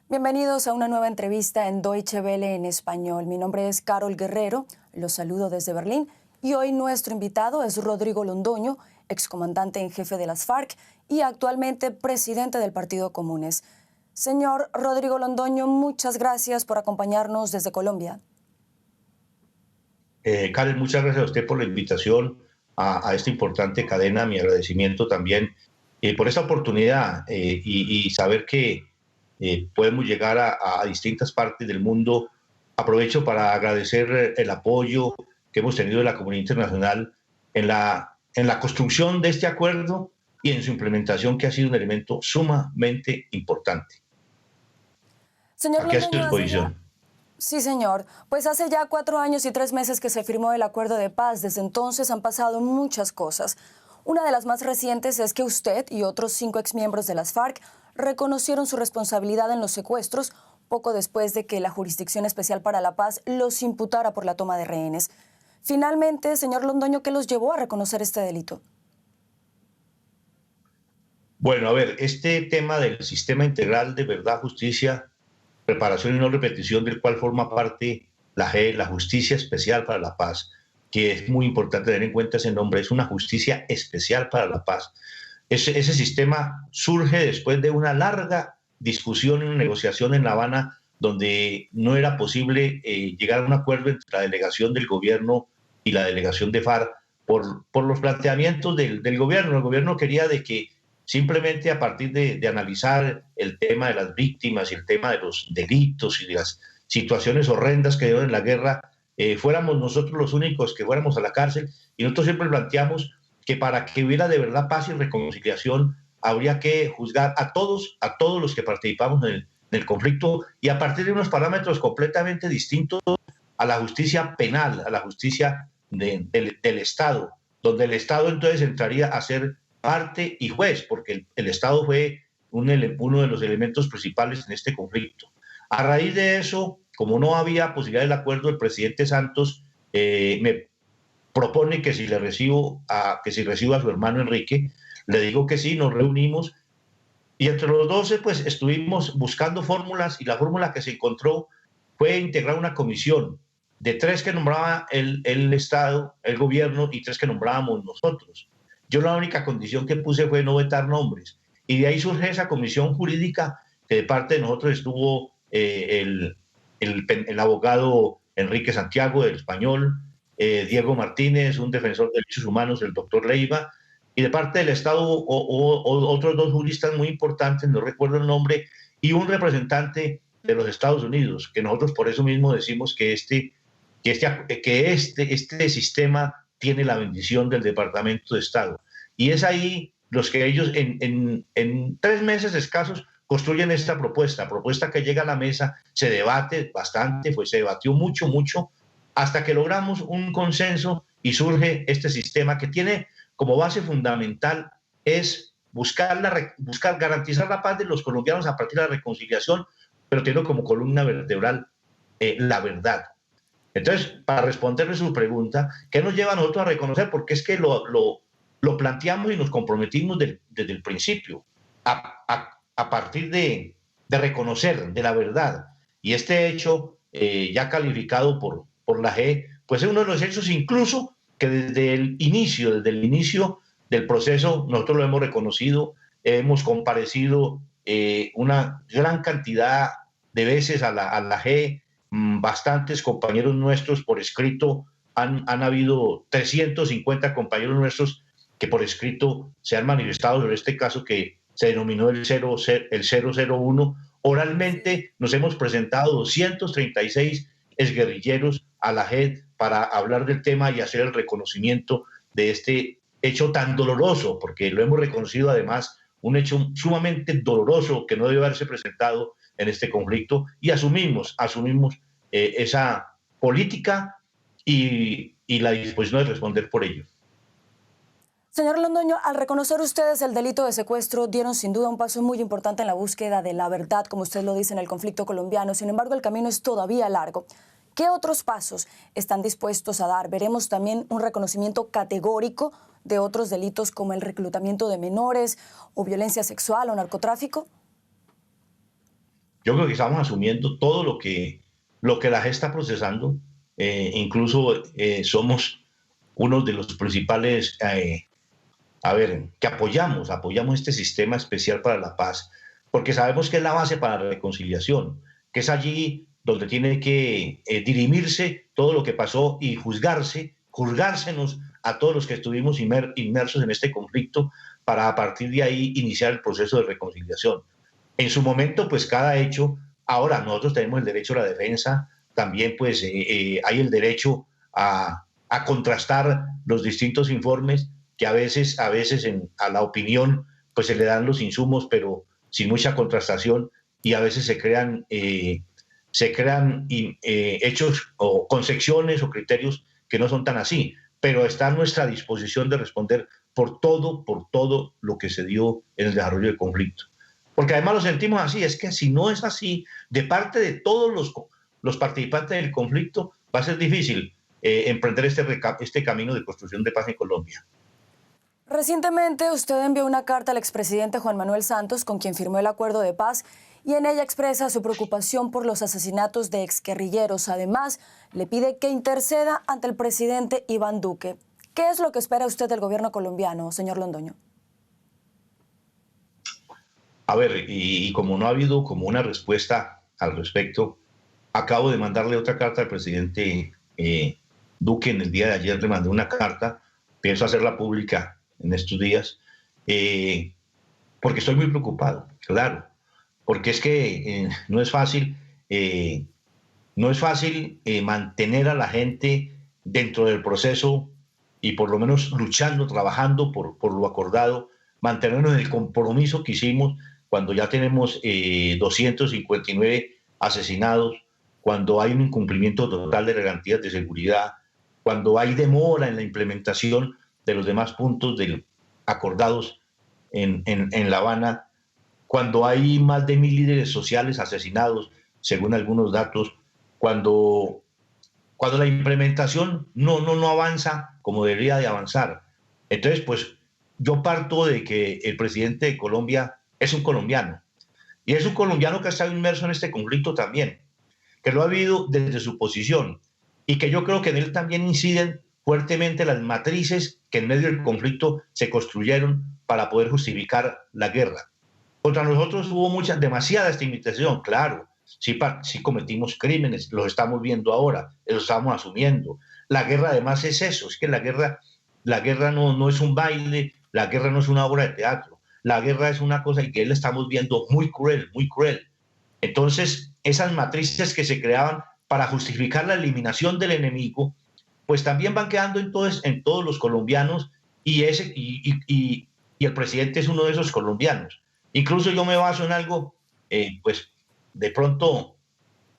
Bienvenidos a una nueva entrevista en Deutsche Welle en español. Mi nombre es Carol Guerrero, los saludo desde Berlín y hoy nuestro invitado es Rodrigo Londoño, excomandante en jefe de las FARC y actualmente presidente del Partido Comunes. Señor Rodrigo Londoño, muchas gracias por acompañarnos desde Colombia. Karen, muchas gracias a usted por la invitación a esta importante cadena. Mi agradecimiento también por esta oportunidad y saber que podemos llegar a distintas partes del mundo. Aprovecho para agradecer el apoyo que hemos tenido de la comunidad internacional en la construcción de este acuerdo y en su implementación, que ha sido un elemento sumamente importante. Señor Aquí a su Londoño, disposición. Sí, señor. Pues hace ya 4 años y 3 meses que se firmó el acuerdo de paz. Desde entonces han pasado muchas cosas. Una de las más recientes es que usted y otros 5 exmiembros de las FARC reconocieron su responsabilidad en los secuestros poco después de que la Jurisdicción Especial para la Paz los imputara por la toma de rehenes. Finalmente, señor Londoño, ¿qué los llevó a reconocer este delito? Bueno, a ver, este tema del sistema integral de verdad, justicia, reparación y no repetición, del cual forma parte la JEP, la Justicia Especial para la Paz, que es muy importante tener en cuenta ese nombre, es una justicia especial para la paz. Ese sistema surge después de una larga discusión y una negociación en La Habana, donde no era posible llegar a un acuerdo entre la delegación del gobierno y la delegación de FARC por los planteamientos del gobierno. El gobierno quería de que simplemente a partir de analizar el tema de las víctimas y el tema de los delitos y de las situaciones horrendas que dieron en la guerra, fuéramos nosotros los únicos que fuéramos a la cárcel. Y nosotros siempre planteamos que para que hubiera de verdad paz y reconciliación habría que juzgar a todos los que participamos en el conflicto, y a partir de unos parámetros completamente distintos a la justicia penal, a la justicia del Estado, donde el Estado entonces entraría a ser parte y juez, porque el Estado fue uno de los elementos principales en este conflicto. A raíz de eso, como no había posibilidad del acuerdo, el presidente Santos me propone que si recibo a su hermano Enrique. Le digo que sí, nos reunimos y entre los 12 pues estuvimos buscando fórmulas, y la fórmula que se encontró fue integrar una comisión de 3 que nombraba el Estado, el gobierno, y 3 que nombrábamos nosotros. Yo la única condición que puse fue no vetar nombres, y de ahí surge esa comisión jurídica que de parte de nosotros estuvo el abogado Enrique Santiago, del Español, Diego Martínez, un defensor de derechos humanos, el doctor Leiva, y de parte del Estado otros 2 juristas muy importantes, no recuerdo el nombre, y un representante de los Estados Unidos, que nosotros por eso mismo decimos que este sistema tiene la bendición del Departamento de Estado. Y es ahí los que ellos en 3 meses escasos construyen esta propuesta que llega a la mesa, se debate bastante, pues se debatió mucho, hasta que logramos un consenso y surge este sistema que tiene como base fundamental es buscar garantizar la paz de los colombianos a partir de la reconciliación, pero tiene como columna vertebral la verdad. Entonces, para responderle su pregunta, ¿qué nos lleva a nosotros a reconocer? Porque es que lo planteamos y nos comprometimos desde el principio a partir de reconocer de la verdad. Y este hecho, ya calificado por la JEP, pues es uno de los hechos incluso que desde el inicio del proceso nosotros lo hemos reconocido. Hemos comparecido una gran cantidad de veces a la JEP. Bastantes compañeros nuestros por escrito, han habido 350 compañeros nuestros que por escrito se han manifestado sobre este caso que se denominó el 001. Oralmente nos hemos presentado 236 exguerrilleros a la JEP para hablar del tema y hacer el reconocimiento de este hecho tan doloroso, porque lo hemos reconocido además, un hecho sumamente doloroso que no debe haberse presentado en este conflicto, y asumimos esa política y la disposición de responder por ello. Señor Londoño, al reconocer ustedes el delito de secuestro, dieron sin duda un paso muy importante en la búsqueda de la verdad, como usted lo dice, en el conflicto colombiano. Sin embargo, el camino es todavía largo. ¿Qué otros pasos están dispuestos a dar? ¿Veremos también un reconocimiento categórico de otros delitos como el reclutamiento de menores o violencia sexual o narcotráfico? Yo creo que estamos asumiendo todo lo que la JEP está procesando. Incluso somos uno de los principales, que apoyamos este sistema especial para la paz, porque sabemos que es la base para la reconciliación, que es allí donde tiene que dirimirse todo lo que pasó y juzgársenos a todos los que estuvimos inmersos en este conflicto, para a partir de ahí iniciar el proceso de reconciliación. En su momento, pues cada hecho, ahora nosotros tenemos el derecho a la defensa, también pues hay el derecho a contrastar los distintos informes, que a veces a la opinión pues se le dan los insumos, pero sin mucha contrastación, y a veces se crean hechos o concepciones o criterios que no son tan así, pero está a nuestra disposición de responder por todo lo que se dio en el desarrollo del conflicto. Porque además lo sentimos así, es que si no es así, de parte de todos los participantes del conflicto, va a ser difícil emprender este camino de construcción de paz en Colombia. Recientemente usted envió una carta al expresidente Juan Manuel Santos, con quien firmó el acuerdo de paz, y en ella expresa su preocupación por los asesinatos de exguerrilleros. Además, le pide que interceda ante el presidente Iván Duque. ¿Qué es lo que espera usted del gobierno colombiano, señor Londoño? A ver, y como no ha habido como una respuesta al respecto, acabo de mandarle otra carta al presidente Duque. En el día de ayer le mandé una carta, pienso hacerla pública en estos días, porque estoy muy preocupado, claro, porque es que no es fácil mantener a la gente dentro del proceso y por lo menos luchando, trabajando por lo acordado, mantenernos en el compromiso que hicimos cuando ya tenemos 259 asesinados, cuando hay un incumplimiento total de garantías de seguridad, cuando hay demora en la implementación de los demás puntos acordados en La Habana, cuando hay más de 1000 líderes sociales asesinados, según algunos datos, cuando la implementación no avanza como debería de avanzar. Entonces, pues yo parto de que el presidente de Colombia es un colombiano, y es un colombiano que ha estado inmerso en este conflicto también, que lo ha vivido desde su posición, y que yo creo que en él también inciden fuertemente las matrices que en medio del conflicto se construyeron para poder justificar la guerra. Contra nosotros hubo demasiada estigmatización, claro, sí cometimos crímenes, los estamos viendo ahora, los estamos asumiendo. La guerra además es eso, es que la guerra no es un baile, la guerra no es una obra de teatro, la guerra es una cosa y que la estamos viendo muy cruel, muy cruel. Entonces, esas matrices que se creaban para justificar la eliminación del enemigo, pues también van quedando en todos los colombianos, y el presidente es uno de esos colombianos. Incluso yo me baso en algo, pues de pronto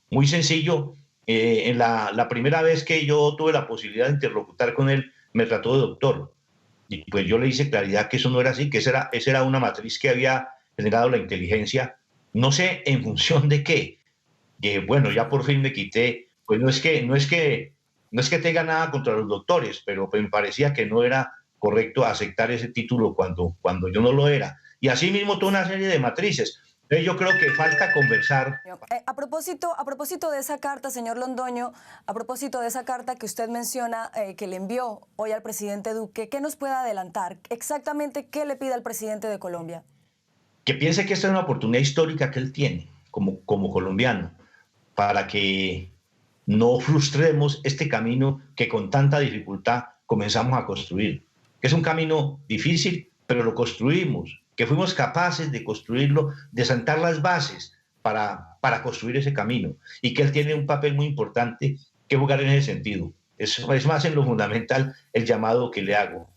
muy sencillo. En la primera vez que yo tuve la posibilidad de interlocutar con él, me trató de doctor. Y pues yo le hice claridad que eso no era así, que esa era una matriz que había generado la inteligencia, no sé en función de qué. Que bueno, ya por fin me quité. Pues no es que tenga nada contra los doctores, pero pues me parecía que no era correcto aceptar ese título cuando yo no lo era. Y así mismo toda una serie de matrices. Entonces yo creo que falta conversar. A propósito de esa carta, señor Londoño, a propósito de esa carta que usted menciona que le envió hoy al presidente Duque, ¿qué nos puede adelantar? Exactamente, ¿qué le pide al presidente de Colombia? Que piense que esta es una oportunidad histórica que él tiene como colombiano, para que no frustremos este camino que con tanta dificultad comenzamos a construir. Que es un camino difícil, pero lo construimos, que fuimos capaces de construirlo, de sentar las bases para construir ese camino, y que él tiene un papel muy importante que jugar en ese sentido. Es más en lo fundamental el llamado que le hago.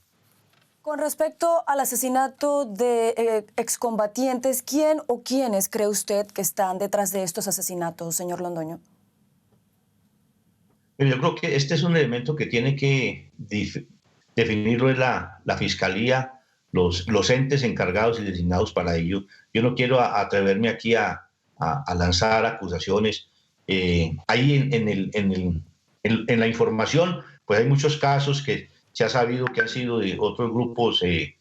Con respecto al asesinato de excombatientes, ¿quién o quiénes cree usted que están detrás de estos asesinatos, señor Londoño? Yo creo que este es un elemento que tiene que definirlo la Fiscalía, los entes encargados y designados para ello. Yo no quiero atreverme aquí a lanzar acusaciones ahí en la información, pues hay muchos casos que se ha sabido que han sido de otros grupos de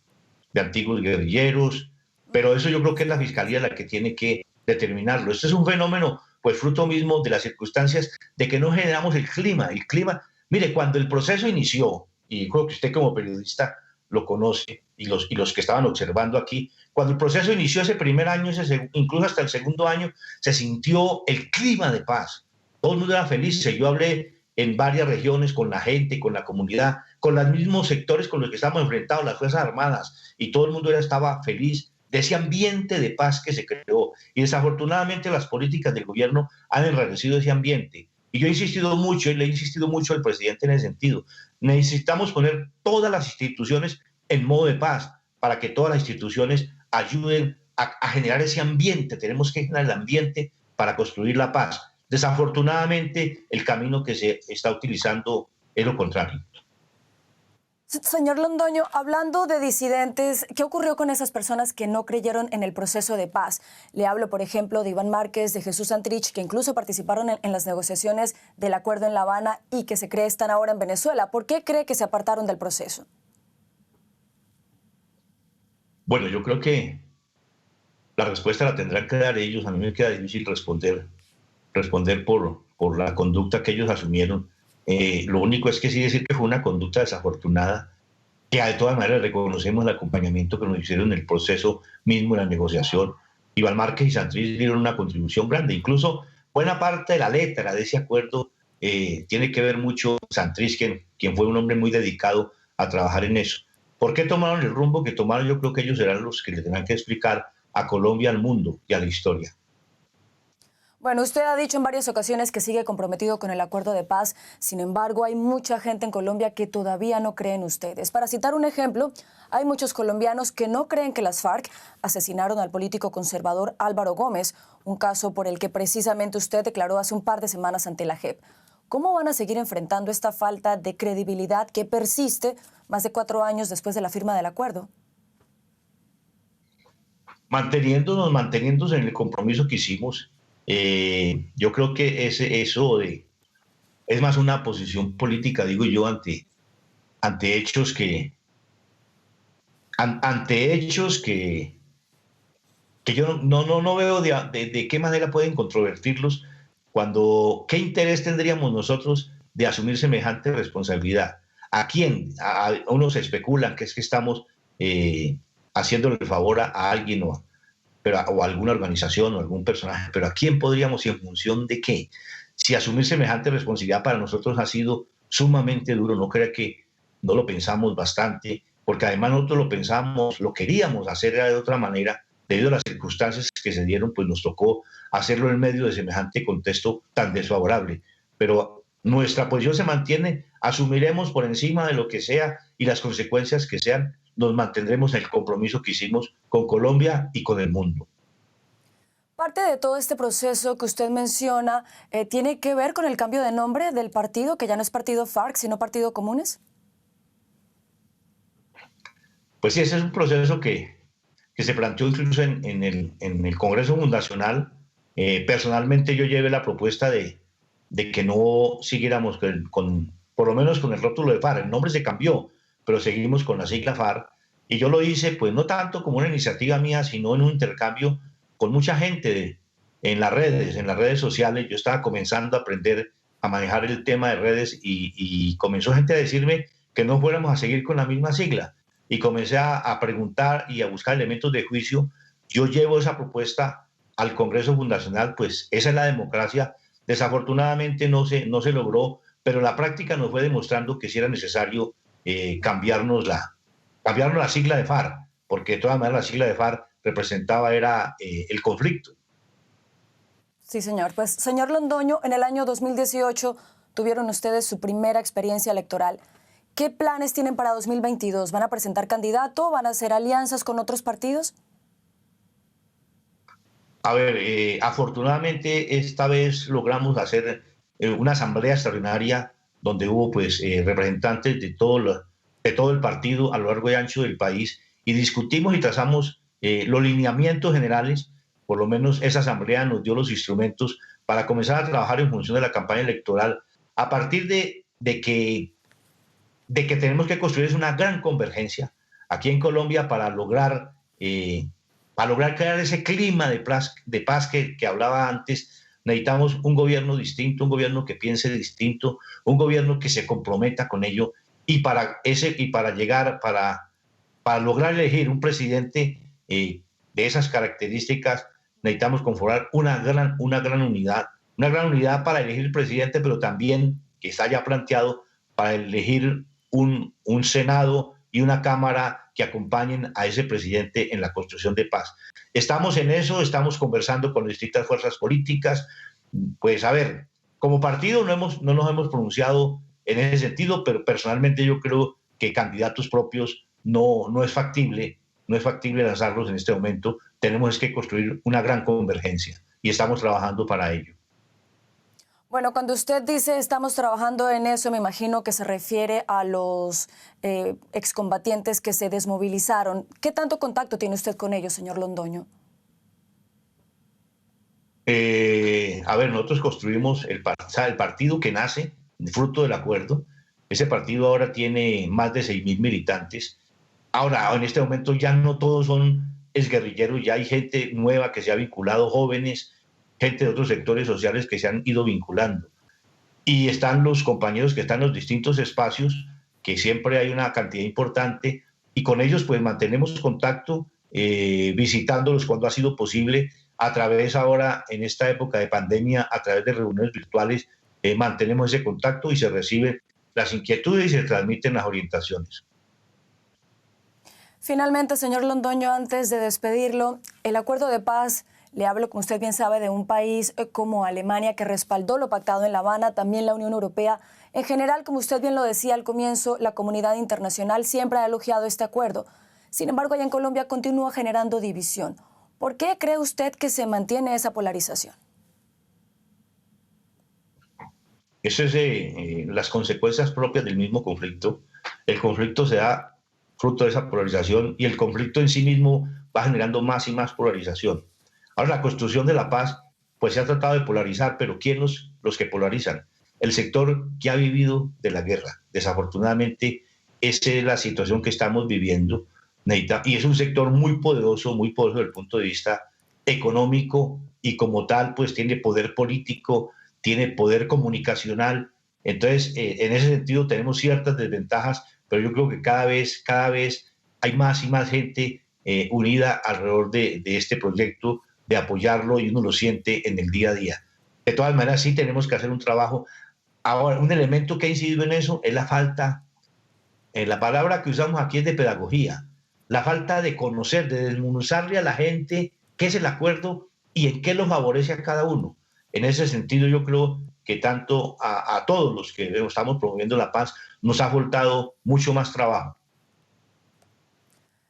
antiguos guerrilleros, pero eso yo creo que es la Fiscalía la que tiene que determinarlo. Este es un fenómeno, pues fruto mismo de las circunstancias de que no generamos el clima. El clima, mire, cuando el proceso inició, y creo que usted como periodista lo conoce, y los que estaban observando aquí, cuando el proceso inició ese primer año, incluso hasta el segundo año, se sintió el clima de paz. Todo el mundo era feliz. Yo hablé en varias regiones con la gente, con la comunidad, con los mismos sectores con los que estamos enfrentados, las Fuerzas Armadas, y todo el mundo estaba feliz de ese ambiente de paz que se creó. Y desafortunadamente las políticas del gobierno han enrarecido ese ambiente. Y yo he insistido mucho, y le he insistido mucho al presidente en ese sentido. Necesitamos poner todas las instituciones en modo de paz para que todas las instituciones ayuden a generar ese ambiente. Tenemos que generar el ambiente para construir la paz. Desafortunadamente, el camino que se está utilizando es lo contrario. Señor Londoño, hablando de disidentes, ¿qué ocurrió con esas personas que no creyeron en el proceso de paz? Le hablo, por ejemplo, de Iván Márquez, de Jesús Santrich, que incluso participaron en las negociaciones del acuerdo en La Habana y que se cree están ahora en Venezuela. ¿Por qué cree que se apartaron del proceso? Bueno, yo creo que la respuesta la tendrán que dar ellos. A mí me queda difícil responder por la conducta que ellos asumieron. Lo único es que sí decir que fue una conducta desafortunada, que de todas maneras reconocemos el acompañamiento que nos hicieron en el proceso mismo de la negociación. Iván Márquez y Santrich dieron una contribución grande. Incluso buena parte de la letra de ese acuerdo tiene que ver mucho Santrich, quien fue un hombre muy dedicado a trabajar en eso. ¿Por qué tomaron el rumbo que tomaron? Yo creo que ellos serán los que le tendrán que explicar a Colombia, al mundo y a la historia. Bueno, usted ha dicho en varias ocasiones que sigue comprometido con el acuerdo de paz. Sin embargo, hay mucha gente en Colombia que todavía no cree en ustedes. Para citar un ejemplo, hay muchos colombianos que no creen que las FARC asesinaron al político conservador Álvaro Gómez, un caso por el que precisamente usted declaró hace un par de semanas ante la JEP. ¿Cómo van a seguir enfrentando esta falta de credibilidad que persiste más de 4 años después de la firma del acuerdo? Manteniéndonos en el compromiso que hicimos. Yo creo que es más una posición política, digo yo, ante hechos que yo no veo de qué manera pueden controvertirlos, cuando qué interés tendríamos nosotros de asumir semejante responsabilidad. ¿A quién? A unos especulan que es que estamos haciéndole el favor a alguien o a alguna organización o algún personaje, pero ¿a quién podríamos y en función de qué? Si asumir semejante responsabilidad para nosotros ha sido sumamente duro, no crea que no lo pensamos bastante, porque además nosotros lo pensamos, lo queríamos hacer de otra manera, debido a las circunstancias que se dieron, pues nos tocó hacerlo en medio de semejante contexto tan desfavorable. Pero nuestra posición se mantiene, asumiremos por encima de lo que sea y las consecuencias que sean, nos mantendremos en el compromiso que hicimos con Colombia y con el mundo. Parte de todo este proceso que usted menciona tiene que ver con el cambio de nombre del partido, que ya no es Partido FARC, sino Partido Comunes. Pues sí, ese es un proceso que se planteó incluso en el Congreso Fundacional. Personalmente yo llevé la propuesta de que no siguiéramos por lo menos con el rótulo de FARC. El nombre se cambió, pero seguimos con la sigla FARC. Y yo lo hice, pues no tanto como una iniciativa mía, sino en un intercambio con mucha gente en las redes sociales. Yo estaba comenzando a aprender a manejar el tema de redes y comenzó gente a decirme que no fuéramos a seguir con la misma sigla. Y comencé a preguntar y a buscar elementos de juicio. Yo llevo esa propuesta al Congreso Fundacional, pues esa es la democracia. Desafortunadamente no se logró, pero la práctica nos fue demostrando que sí era necesario cambiarnos la sigla de FARC, porque de todas maneras la sigla de FARC representaba el conflicto. Sí, señor. Pues, señor Londoño, en el año 2018 tuvieron ustedes su primera experiencia electoral. ¿Qué planes tienen para 2022? ¿Van a presentar candidato? ¿Van a hacer alianzas con otros partidos? A ver, afortunadamente esta vez logramos hacer una asamblea extraordinaria donde hubo pues representantes de todo el partido a lo largo y ancho del país y discutimos y trazamos los lineamientos generales. Por lo menos esa asamblea nos dio los instrumentos para comenzar a trabajar en función de la campaña electoral, a partir de que tenemos que construir una gran convergencia aquí en Colombia para lograr crear ese clima de paz que hablaba antes. Necesitamos un gobierno distinto, un gobierno que piense distinto, un gobierno que se comprometa con ello para lograr elegir un presidente de esas características necesitamos conformar una gran unidad para elegir el presidente, pero también que está ya planteado para elegir un Senado y una Cámara que acompañen a ese presidente en la construcción de paz. Estamos en eso, estamos conversando con distintas fuerzas políticas. Pues a ver, como partido no nos hemos pronunciado en ese sentido, pero personalmente yo creo que candidatos propios no es factible lanzarlos en este momento. Tenemos que construir una gran convergencia y estamos trabajando para ello. Bueno, cuando usted dice estamos trabajando en eso, me imagino que se refiere a los excombatientes que se desmovilizaron. ¿Qué tanto contacto tiene usted con ellos, señor Londoño? A ver, nosotros construimos el partido que nace fruto del acuerdo. Ese partido ahora tiene más de 6.000 militantes. Ahora, en este momento ya no todos son exguerrilleros, ya hay gente nueva que se ha vinculado, jóvenes, gente de otros sectores sociales que se han ido vinculando. Y están los compañeros que están en los distintos espacios, que siempre hay una cantidad importante, y con ellos pues mantenemos contacto, visitándolos cuando ha sido posible, a través ahora, en esta época de pandemia, a través de reuniones virtuales, mantenemos ese contacto y se reciben las inquietudes y se transmiten las orientaciones. Finalmente, señor Londoño, antes de despedirlo, el acuerdo de paz, le hablo, como usted bien sabe, de un país como Alemania que respaldó lo pactado en La Habana, también la Unión Europea. En general, como usted bien lo decía al comienzo, la comunidad internacional siempre ha elogiado este acuerdo. Sin embargo, allá en Colombia continúa generando división. ¿Por qué cree usted que se mantiene esa polarización? Eso es las consecuencias propias del mismo conflicto. El conflicto se da fruto de esa polarización y el conflicto en sí mismo va generando más y más polarización. Ahora, la construcción de la paz, pues se ha tratado de polarizar, pero ¿quién los que polarizan? El sector que ha vivido de la guerra. Desafortunadamente, esa es la situación que estamos viviendo. Y es un sector muy poderoso desde el punto de vista económico y como tal, pues tiene poder político, tiene poder comunicacional. Entonces, en ese sentido tenemos ciertas desventajas, pero yo creo que cada vez hay más y más gente unida alrededor de este proyecto, de apoyarlo, y uno lo siente en el día a día. De todas maneras, sí tenemos que hacer un trabajo. Ahora, un elemento que ha incidido en eso es la falta, la palabra que usamos aquí es de pedagogía, la falta de conocer, de desmenuzarle a la gente qué es el acuerdo y en qué lo favorece a cada uno. En ese sentido, yo creo que tanto a todos los que estamos promoviendo la paz nos ha faltado mucho más trabajo.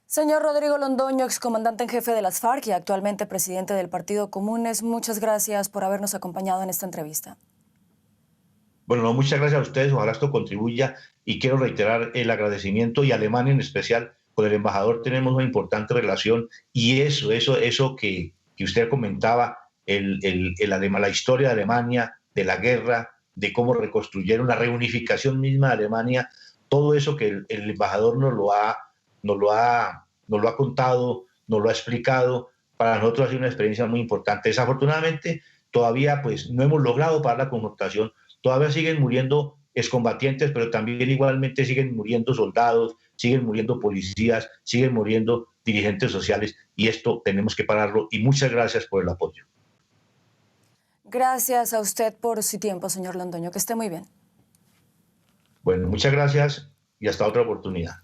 Señor Rodrigo Londoño, excomandante en jefe de las FARC y actualmente presidente del Partido Comunes, muchas gracias por habernos acompañado en esta entrevista. Bueno, no, muchas gracias a ustedes, ojalá esto contribuya, y quiero reiterar el agradecimiento, y Alemania en especial, con el embajador tenemos una importante relación, y eso que usted comentaba, la historia de Alemania, de la guerra, de cómo reconstruyeron la reunificación misma de Alemania, todo eso que el embajador nos lo ha contado, nos lo ha explicado, para nosotros ha sido una experiencia muy importante. Desafortunadamente, todavía pues no hemos logrado parar la confrontación, todavía siguen muriendo excombatientes, pero también igualmente siguen muriendo soldados, siguen muriendo policías, siguen muriendo dirigentes sociales, y esto tenemos que pararlo, y muchas gracias por el apoyo. Gracias a usted por su tiempo, señor Londoño, que esté muy bien. Bueno, muchas gracias y hasta otra oportunidad.